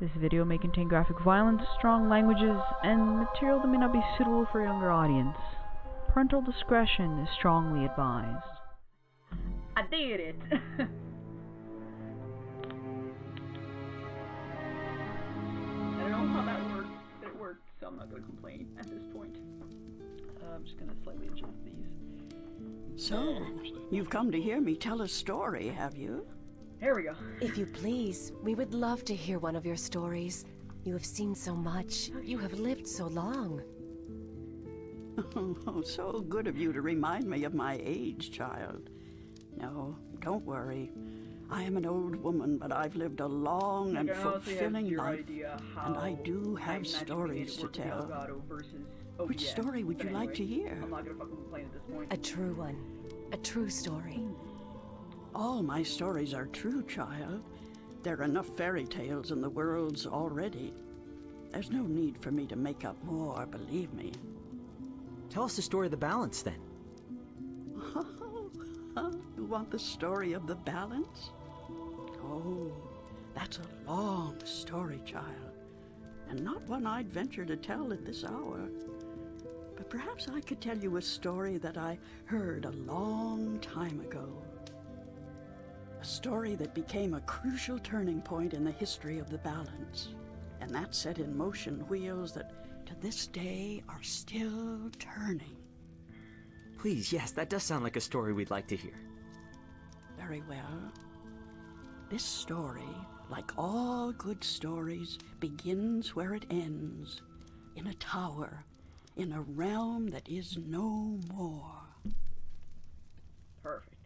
This video may contain graphic violence, strong languages, and material that may not be suitable for a younger audience. Parental discretion is strongly advised. I did it! I don't know how that worked, but it worked, so I'm not going to complain at this point. I'm just going to slightly adjust these. So, you've come to hear me tell a story, have you? There we go. If you please, we would love to hear one of your stories. You have seen so much. You have lived so long. Oh, so good of you to remind me of my age, child. No, don't worry. I am an old woman, but I've lived a long and fulfilling life, and I do have stories to tell. Which story would you like to hear? I'm not gonna fucking complain at this point. A true one. A true story. All my stories are true, child. There are enough fairy tales in the worlds already. There's no need for me to make up more, believe me. Tell us the story of the balance, then. You want the story of the balance? Oh, that's a long story, child, and not one I'd venture to tell at this hour. But perhaps I could tell you a story that I heard a long time ago. A story that became a crucial turning point in the history of the balance, and that set in motion wheels that to this day are still turning. Please, yes, that does sound like a story we'd like to hear. Very well. This story, like all good stories, begins where it ends, in a tower, in a realm that is no more. Perfect. Perfect.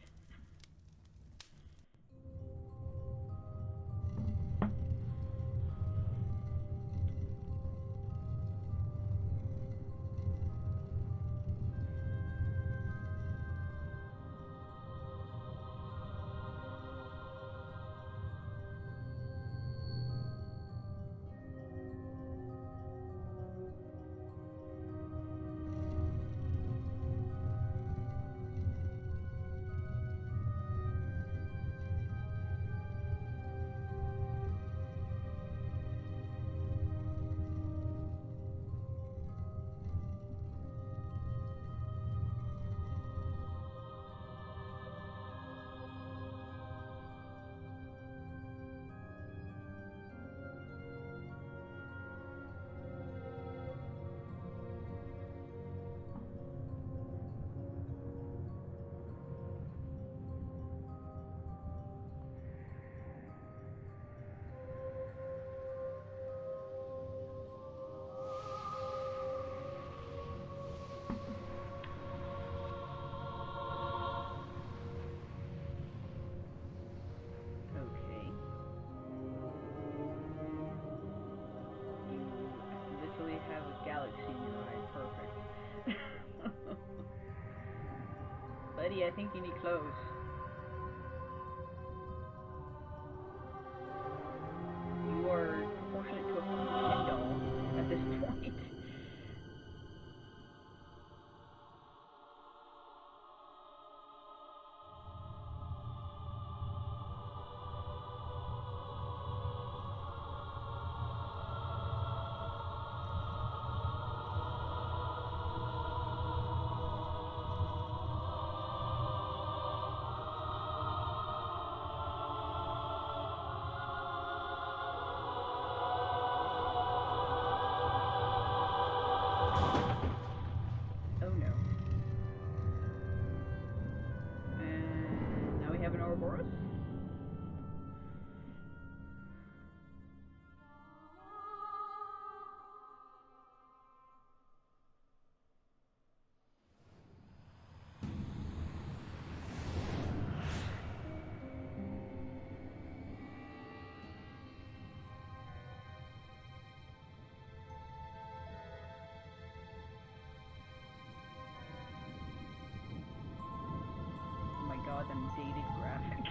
Buddy, I think you need clothes. You are proportionate to a fucking Ken doll at this point. God, them dated graphics.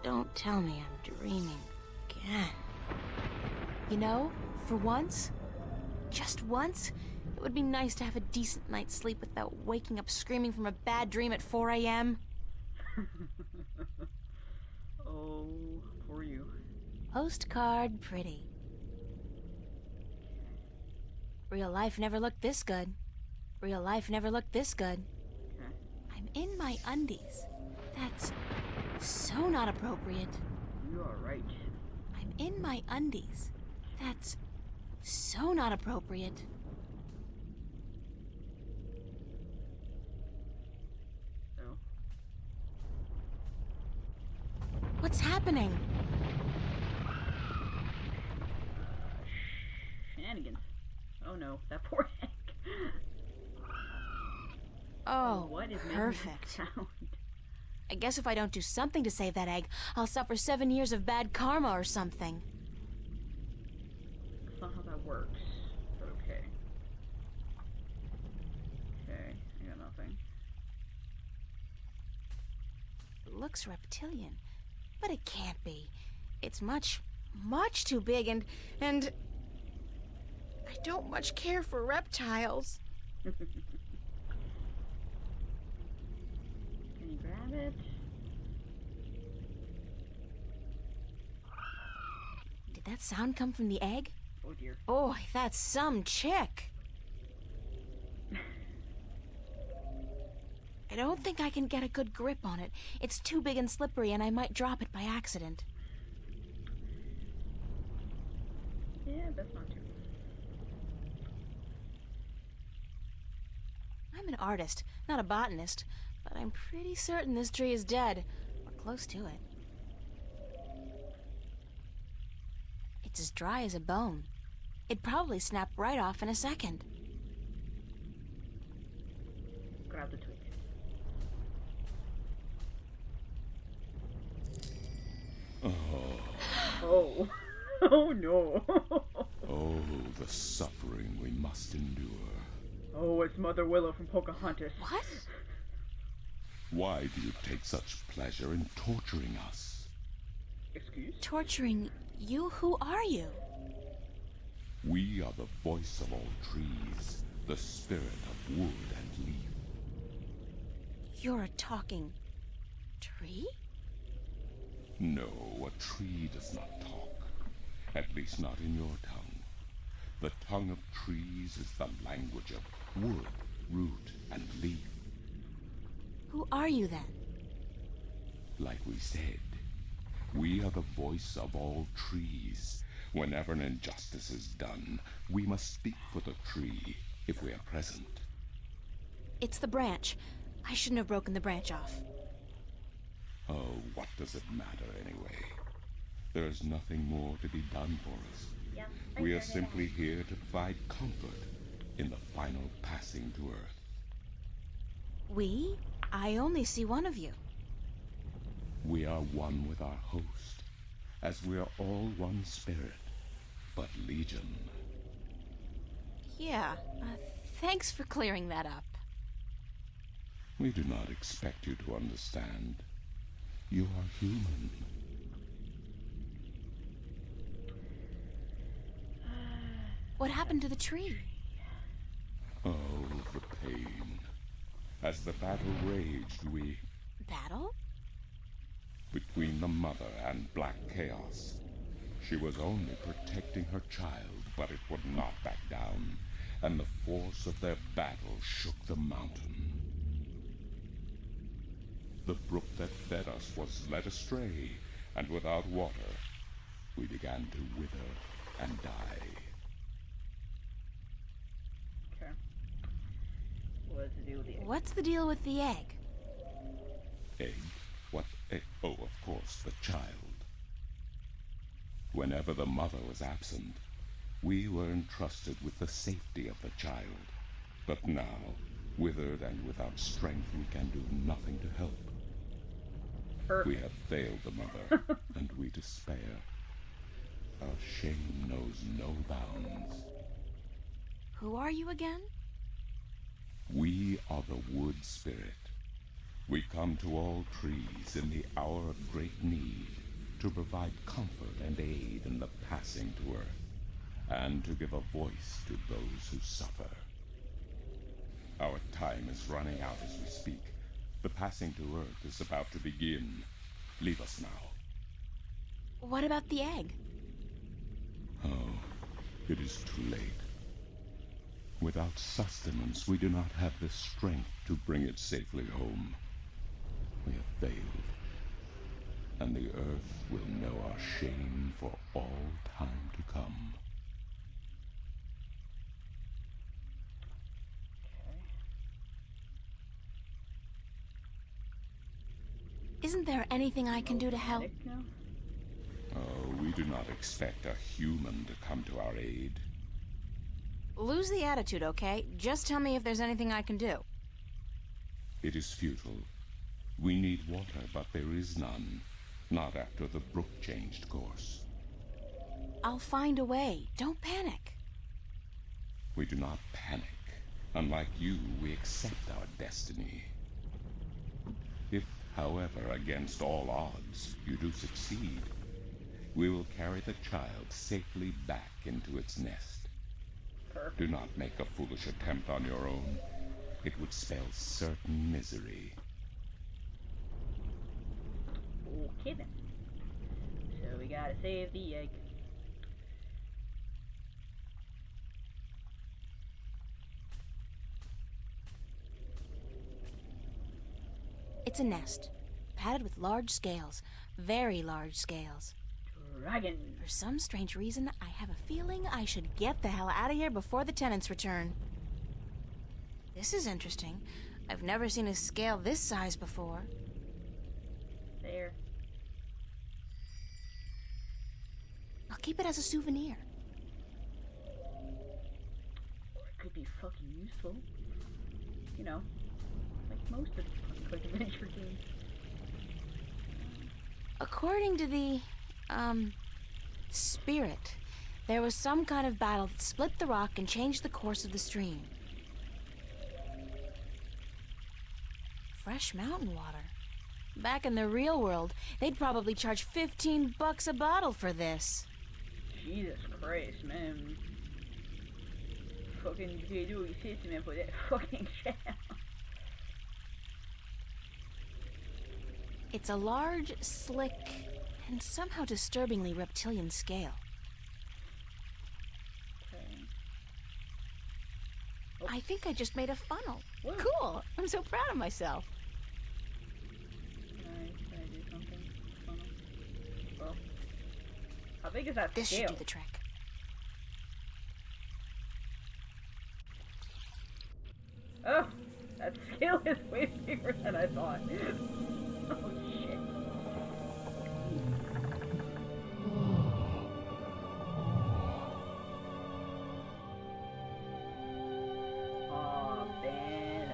Don't tell me I'm dreaming again. You know, for once, just once, it would be nice to have a decent night's sleep without waking up screaming from a bad dream at 4 a.m. Oh, poor you. Postcard pretty. Real life never looked this good. Real life never looked this good. Okay. I'm in my undies. That's so not appropriate. You are right. I'm in my undies. That's so not appropriate. Oh. What's happening? Shenanigans. Oh no, that poor egg. Oh, What is making perfect. that sound? I guess if I don't do something to save that egg, I'll suffer 7 years of bad karma or something. That's not how that works, but okay. Okay, I got nothing. It looks reptilian, but it can't be. It's much too big and I don't much care for reptiles. Can you grab it? Did that sound come from the egg? Oh dear. Oh, that's some chick. I don't think I can get a good grip on it. It's too big and slippery and I might drop it by accident. Yeah, that's not too. I'm an artist, not a botanist, but I'm pretty certain this tree is dead, or close to it. It's as dry as a bone. It'd probably snap right off in a second. Grab the twig. Oh. Oh no. Oh, the suffering we must endure. Oh, it's Mother Willow from Pocahontas. What? Why do you take such pleasure in torturing us? Excuse? Torturing you? Who are you? We are the voice of all trees, the spirit of wood and leaf. You're a talking tree? No, a tree does not talk. At least not in your tongue. The tongue of trees is the language of wood, root, and leaf. Who are you then? Like we said, we are the voice of all trees. Whenever an injustice is done, we must speak for the tree if we are present. It's the branch. I shouldn't have broken the branch off. Oh, what does it matter anyway? There is nothing more to be done for us. We are simply here to provide comfort in the final passing to Earth. We? I only see one of you. We are one with our host, as we are all one spirit, but legion. Yeah, thanks for clearing that up. We do not expect you to understand. You are human. What happened to the tree? Oh, the pain. As the battle raged, we... Battle? Between the Mother and Black Chaos. She was only protecting her child, but it would not back down, and the force of their battle shook the mountain. The brook that fed us was led astray, and without water, we began to wither and die. Okay. What's the deal with the egg? What's the deal with the egg? Egg? What egg? Oh, of course, the child. Whenever the mother was absent, we were entrusted with the safety of the child. But now, withered and without strength, we can do nothing to help. Perfect. We have failed the mother, and we despair. Our shame knows no bounds. Who are you again? We are the wood spirit. We come to all trees in the hour of great need to provide comfort and aid in the passing to Earth, and to give a voice to those who suffer. Our time is running out as we speak. The passing to Earth is about to begin. Leave us now. What about the egg? Oh, it is too late. Without sustenance, we do not have the strength to bring it safely home. We have failed, and the Earth will know our shame for all time to come. Isn't there anything I can do to help? Oh, we do not expect a human to come to our aid. Lose the attitude, okay? Just tell me if there's anything I can do. It is futile. We need water, but there is none. Not after the brook changed course. I'll find a way. Don't panic. We do not panic. Unlike you, we accept our destiny. If, however, against all odds, you do succeed, we will carry the child safely back into its nest. Do not make a foolish attempt on your own. It would spell certain misery. Okay then. So we gotta save the egg. It's a nest, padded with large scales, very large scales. Dragon. For some strange reason, I have a feeling I should get the hell out of here before the tenants return. This is interesting. I've never seen a scale this size before. There. I'll keep it as a souvenir. Or it could be fucking useful. You know, like most of the quick adventure games. According to the, spirit, there was some kind of battle that split the rock and changed the course of the stream. Fresh mountain water. Back in the real world, they'd probably charge $15 a bottle for this. Jesus Christ, man. Fucking do what you say to me for that fucking shit. It's a large, slick, and somehow disturbingly reptilian scale. Okay. I think I just made a funnel. What? Cool! I'm so proud of myself. Can I do something? Funnel? Well, how big is that This scale? should do the trick. Oh, that scale is way bigger than I thought. Oh shit. Aw, man.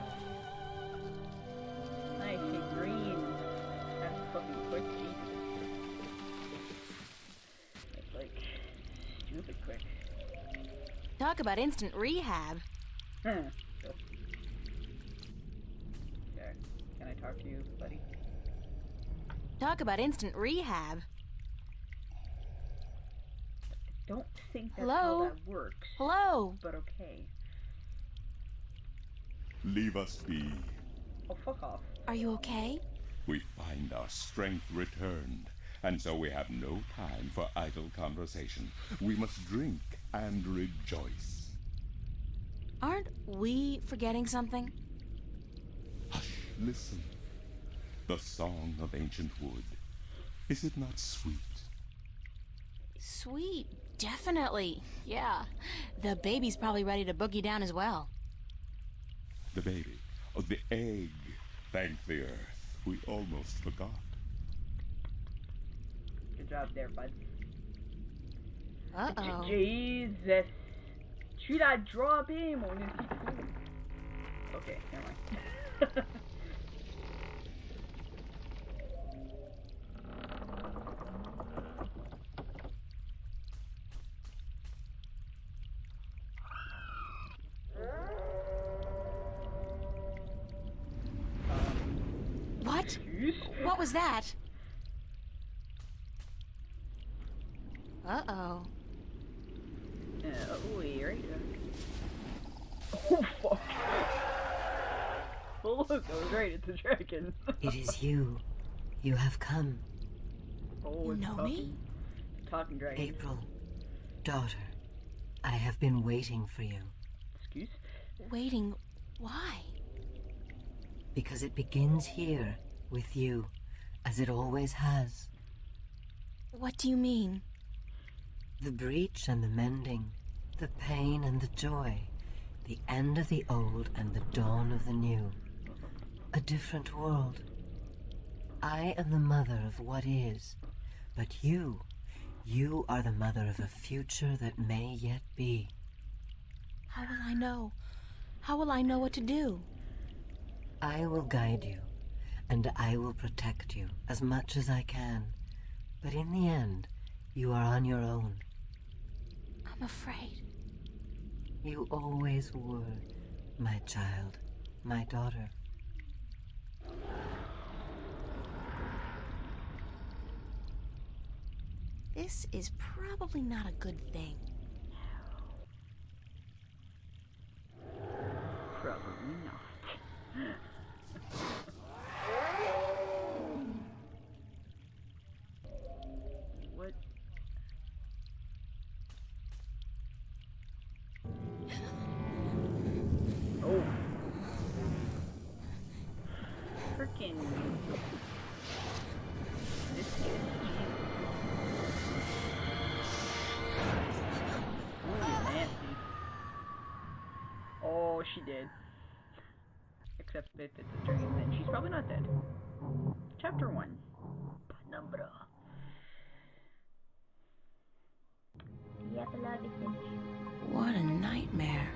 Nice and green. That's fucking quick, Jesus. That's like stupid quick. Talk about instant rehab. Huh. Cool. Okay. Can I talk to you, buddy? Talk about instant rehab. Don't think that's Hello? how that works. Hello? But okay. Leave us be. Oh, fuck off. Are you okay? We find our strength returned, and so we have no time for idle conversation. We must drink and rejoice. Aren't we forgetting something? Hush, listen. The song of ancient wood. Is it not sweet? Sweet. Definitely. Yeah. The baby's probably ready to boogie down as well. The baby. Oh, the egg. Thank the earth. We almost forgot. Good job there, bud. Uh-oh. Jesus. Should I drop him or just keep going? Okay, never mind. What? What was that? Uh-oh. Oh, here you go. Oh, fuck. Oh, look, I was right, it's a dragon. It is you. You have come. Oh, You it's know talking. me? Talking dragon. April, daughter, I have been waiting for you. Excuse? Waiting. Why? Because it begins here, with you, as it always has. What do you mean? The breach and the mending, the pain and the joy, the end of the old and the dawn of the new. A different world. I am the mother of what is, but you are the mother of a future that may yet be. How will I know? How will I know what to do? I will guide you, and I will protect you as much as I can. But in the end, you are on your own. I'm afraid. You always were, my child, my daughter. This is probably not a good thing. Probably not. What? Oh. Frickin'. This is nasty. Oh, she did. Except if it's a dragon, then she's probably not dead. Chapter 1. Penumbra. What a nightmare.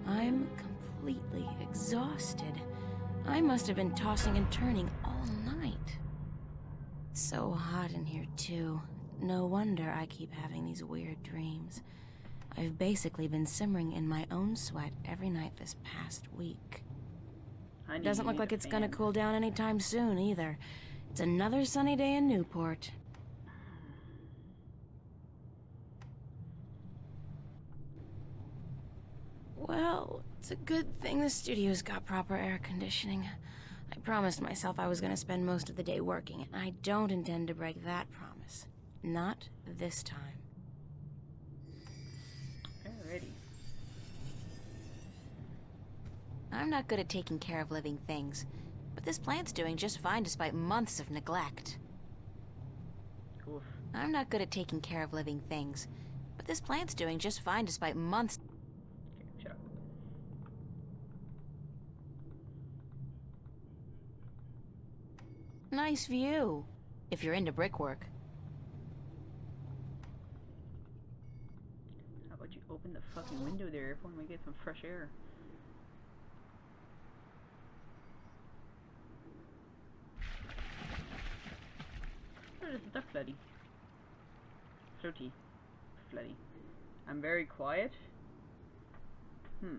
I'm completely exhausted. I must have been tossing and turning all night. It's so hot in here, too. No wonder I keep having these weird dreams. I've basically been simmering in my own sweat every night this past week. Doesn't look like it's gonna cool down anytime soon, either. It's another sunny day in Newport. Well, it's a good thing the studio's got proper air conditioning. I promised myself I was gonna spend most of the day working, and I don't intend to break that promise. Not this time. Alrighty. I'm not good at taking care of living things, but this plant's doing just fine despite months of neglect. Oof. I'm not good at taking care of living things, but this plant's doing just fine despite months. Okay, shut up. Nice view, if you're into brickwork. How about you open the fucking window there if we get some fresh air? There's the duck floody. Floaty. Floody. I'm very quiet. Give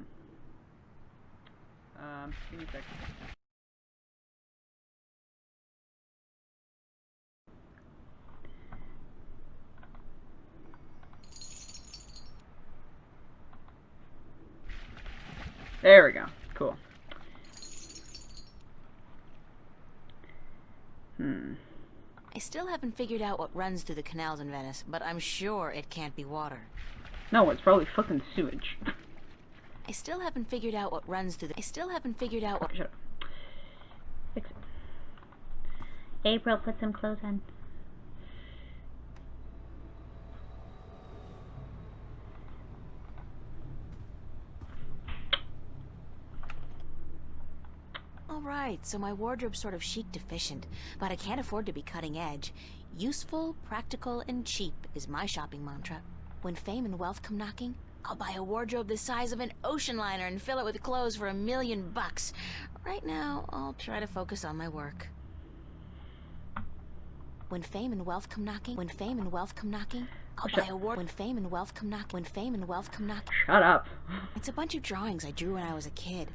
me a sec. There we go. Cool. I still haven't figured out what runs through the canals in Venice, but I'm sure it can't be water. No, it's probably fucking sewage. I still haven't figured out what runs through the... Shut up. Fix it. April, put some clothes on. Alright, so my wardrobe's sort of chic deficient, but I can't afford to be cutting edge. Useful, practical, and cheap is my shopping mantra. When fame and wealth come knocking, I'll buy a wardrobe the size of an ocean liner and fill it with clothes for $1 million. Right now, I'll try to focus on my work. When fame and wealth come knocking, I'll buy a wardrobe. When fame and wealth come knocking, Shut up. It's a bunch of drawings I drew when I was a kid.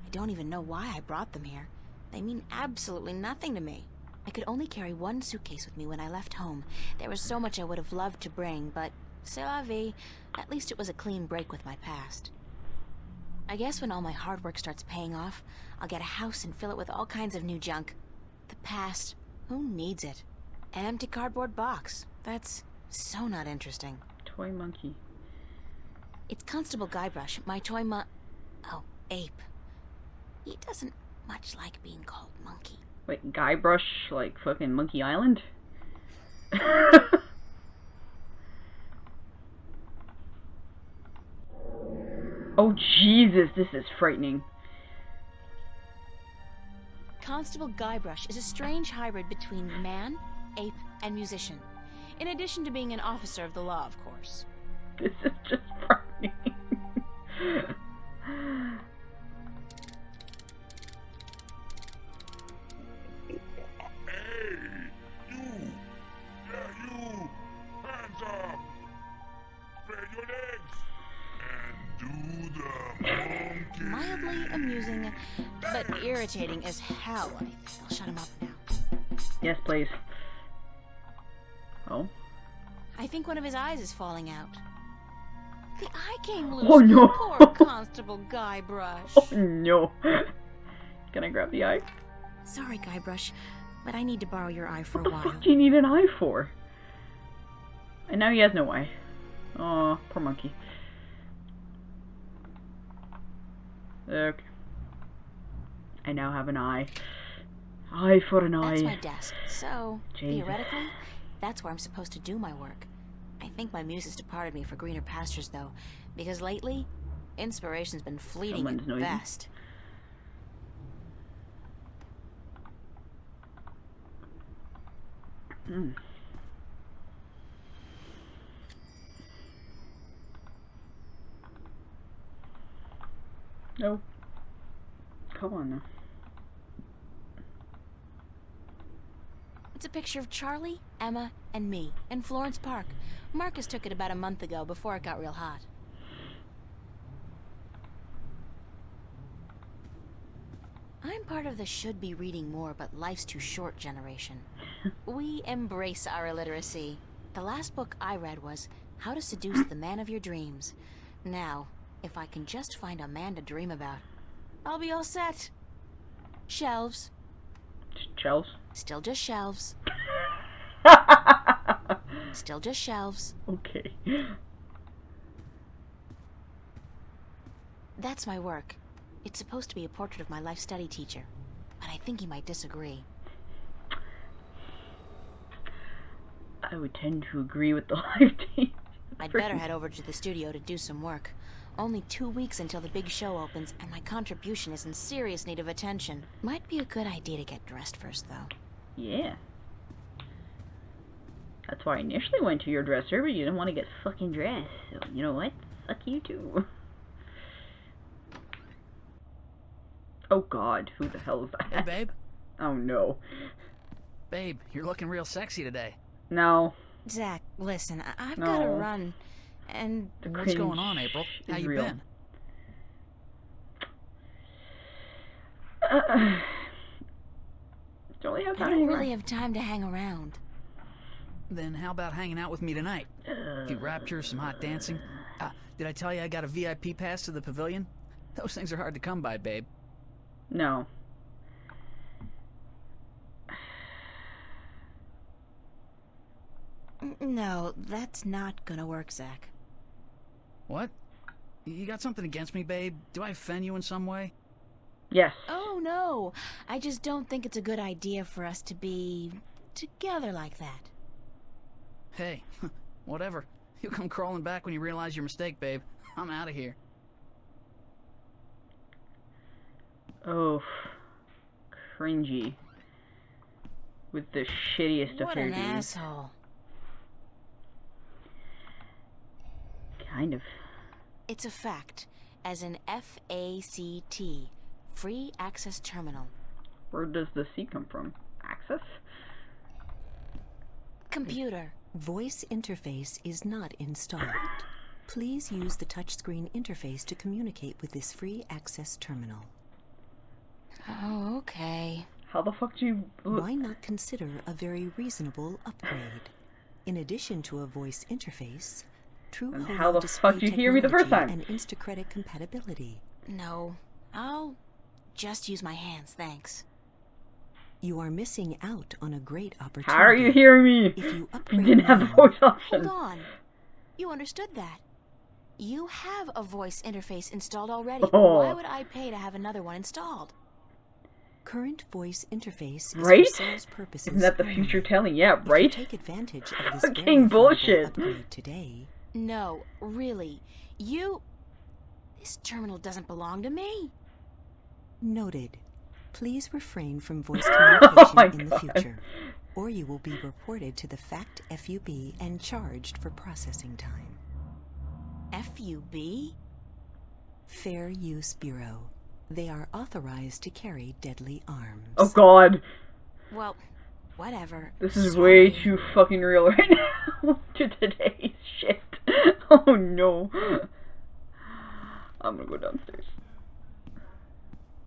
I don't even know why I brought them here. They mean absolutely nothing to me. I could only carry one suitcase with me when I left home. There was so much I would have loved to bring, but c'est la vie. At least it was a clean break with my past. I guess when all my hard work starts paying off, I'll get a house and fill it with all kinds of new junk. The past, who needs it? An empty cardboard box. That's so not interesting. Toy monkey. It's Constable Guybrush, my toy oh, ape. He doesn't much like being called monkey. Wait, Guybrush, like fucking Monkey Island? Oh Jesus, this is frightening. Constable Guybrush is a strange hybrid between man, ape, and musician. In addition to being an officer of the law, of course. This is just frightening. You! Hands up! Spread your legs! And do the monkey! Mildly amusing, but irritating as hell. I'll shut him up now. Yes, please. Oh? I think one of his eyes is falling out. The eye came loose. Oh no! Poor Constable Guybrush. Oh no! Can I grab the eye? Sorry, Guybrush, but I need to borrow your eye for a What the while. fuck do you need an eye for? And now he has no eye. Oh, poor monkey. Okay. I now have an eye. Eye for an eye. That's my desk, so Jesus. theoretically, that's where I'm supposed to do my work. I think my muse has departed me for greener pastures, though, because lately, inspiration's been fleeting Someone's at noisy. best. Hmm. No. Come on now. It's a picture of Charlie, Emma, and me in Florence Park. Marcus took it about a month ago before it got real hot. I'm part of the should be reading more but life's too short generation. We embrace our illiteracy. The last book I read was How to Seduce the Man of Your Dreams. Now, if I can just find a man to dream about, I'll be all set. Shelves. Shelves? Still just shelves. Still just shelves. Okay. That's my work. It's supposed to be a portrait of my life study teacher, but I think he might disagree. I would tend to agree with the live team. I'd better head over to the studio to do some work. Only 2 weeks until the big show opens, and my contribution is in serious need of attention. Might be a good idea to get dressed first, though. Yeah. That's why I initially went to your dresser, but you didn't want to get fucking dressed. So, you know what? Fuck you too. Oh god, who the hell is that? Hey, babe. Oh no. Babe, you're looking real sexy today. No. Zach, listen, I've got to No. run, and... The What's cringe going on, April? How is you real. been? Don't we have I time don't anymore? really have time to hang around. Then how about hanging out with me tonight? A few raptures, some hot dancing. Did I tell you I got a VIP pass to the pavilion? Those things are hard to come by, babe. No. No, that's not gonna work, Zach. What? You got something against me, babe? Do I offend you in some way? Yes. Oh, no. I just don't think it's a good idea for us to be together like that. Hey, whatever. You come crawling back when you realize your mistake, babe. I'm out of here. Oh. Cringy. With the shittiest of What an hairdos. asshole. Kind of. It's a fact, as in F-A-C-T, Free Access Terminal. Where does the C come from? Access? Computer. Voice interface is not installed. Please use the touchscreen interface to communicate with this free access terminal. Oh, okay. How the fuck do you... Why not consider a very reasonable upgrade? In addition to a voice interface, true And holo how the display fuck did you hear me the first time? technology and Instacredit compatibility. No, I'll just use my hands, thanks. You are missing out on a great opportunity. How are you hearing me? If you You upgrade didn't have the now, voice option. Hold on. You understood that. You have a voice interface installed already. Oh. Why would I pay to have another one installed? current voice interface is Right? for sales purposes. Isn't that the only. future telling? Yeah, If right? you take advantage of this very Fucking affordable bullshit. upgrade today. No, really. This terminal doesn't belong to me. Noted. Please refrain from voice Oh my communication in the God. future, or you will be reported to the FACT FUB and charged for processing time. FUB? Fair Use Bureau. They are authorized to carry deadly arms. Oh God. Well, whatever. This is Sorry. way too fucking real right now to today's shit. Oh no. I'm gonna go downstairs.